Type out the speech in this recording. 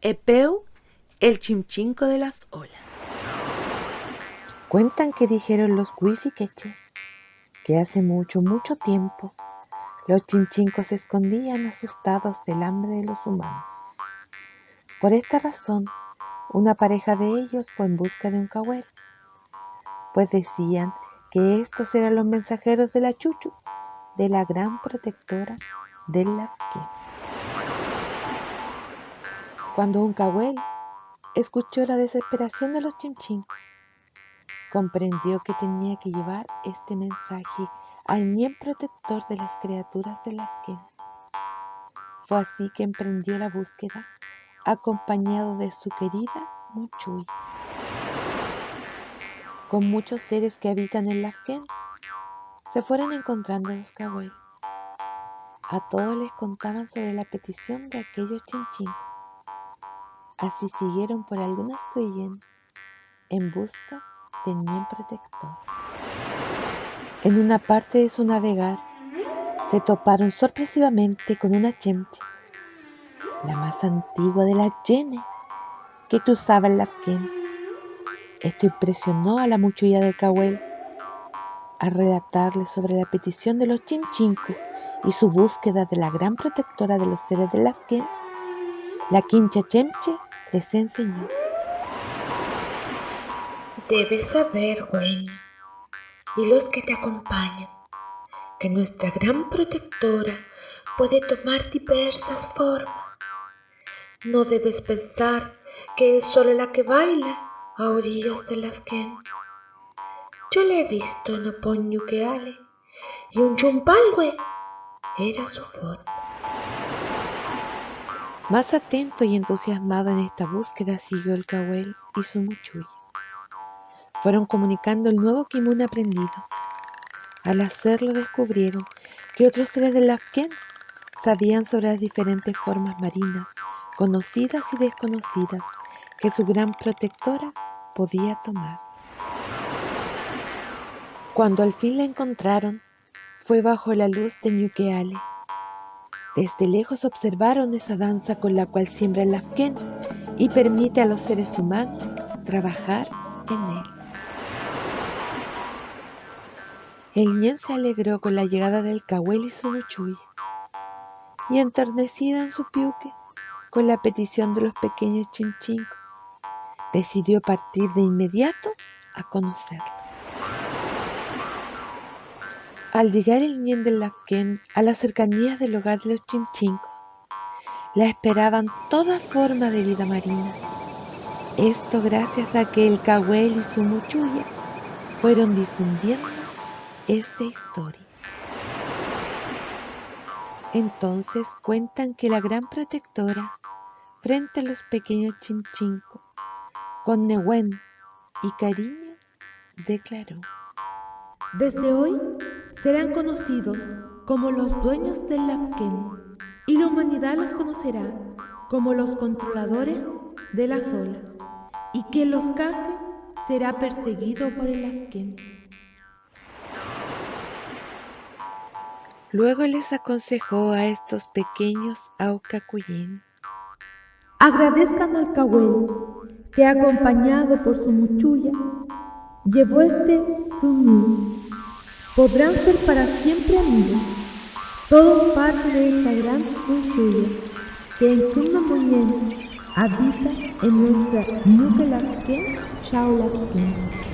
Epeu, el chimchinco de las olas. Cuentan que dijeron los Huifiqueche que hace mucho, mucho tiempo los chimchincos se escondían asustados del hambre de los humanos. Por esta razón, una pareja de ellos fue en busca de un cahuel, pues decían que estos eran los mensajeros de la Chuchu, de la gran protectora del Lafken. Cuando un cahuel escuchó la desesperación de los chimchincos, comprendió que tenía que llevar este mensaje al Ñen protector de las criaturas del Lafken. Fue así que emprendió la búsqueda, acompañado de su querida Muchuy. Con muchos seres que habitan en Lafken, se fueron encontrando los cahuel. A todos les contaban sobre la petición de aquellos chimchincos. Así siguieron por algunas cuyen en busca del Ñen protector. En una parte de su navegar, se toparon sorpresivamente con una chemche, la más antigua de las yenes que cruzaba el Lafken. Esto impresionó a la muchuya del cahuel. Al relatarle sobre la petición de los chimchincos y su búsqueda de la gran protectora de los seres del Lafken, la quincha chemche les enseñó: Debes saber, Gwen, y los que te acompañan, que nuestra gran protectora puede tomar diversas formas. No debes pensar que es solo la que baila a orillas del Lafken. Yo la he visto en Oponñukeale y un Chumpalwe era su forma. Más atento y entusiasmado en esta búsqueda siguió el cahuel y su muchuya. Fueron comunicando el nuevo kimun aprendido. Al hacerlo descubrieron que otros seres del Lafken sabían sobre las diferentes formas marinas, conocidas y desconocidas, que su gran protectora podía tomar. Cuando al fin la encontraron, fue bajo la luz de Ñukeale. Desde lejos observaron esa danza con la cual siembra el Lafken y permite a los seres humanos trabajar en él. El Ñen se alegró con la llegada del cahuel y su muchuya, y enternecida en su piuque con la petición de los pequeños chimchincos, decidió partir de inmediato a conocerlo. Al llegar el Ñen del Lafken a las cercanías del hogar de los chimchincos, la esperaban toda forma de vida marina. Esto gracias a que el cahuel y su muchuya fueron difundiendo esta historia. Entonces cuentan que la gran protectora, frente a los pequeños chimchincos, con Nehuen y cariño, declaró: Desde hoy serán conocidos como los dueños del Lafken, y la humanidad los conocerá como los controladores de las olas, y quien los case será perseguido por el Lafken. Luego les aconsejó a estos pequeños Aucacuyen: Agradezcan al cahuel que, acompañado por su muchuya, llevó su nu. Podrán ser para siempre amigos, todos parte de esta gran muchuya que en Kunmamuñen habita en nuestra Ñuque Lafken, Shao Lafken.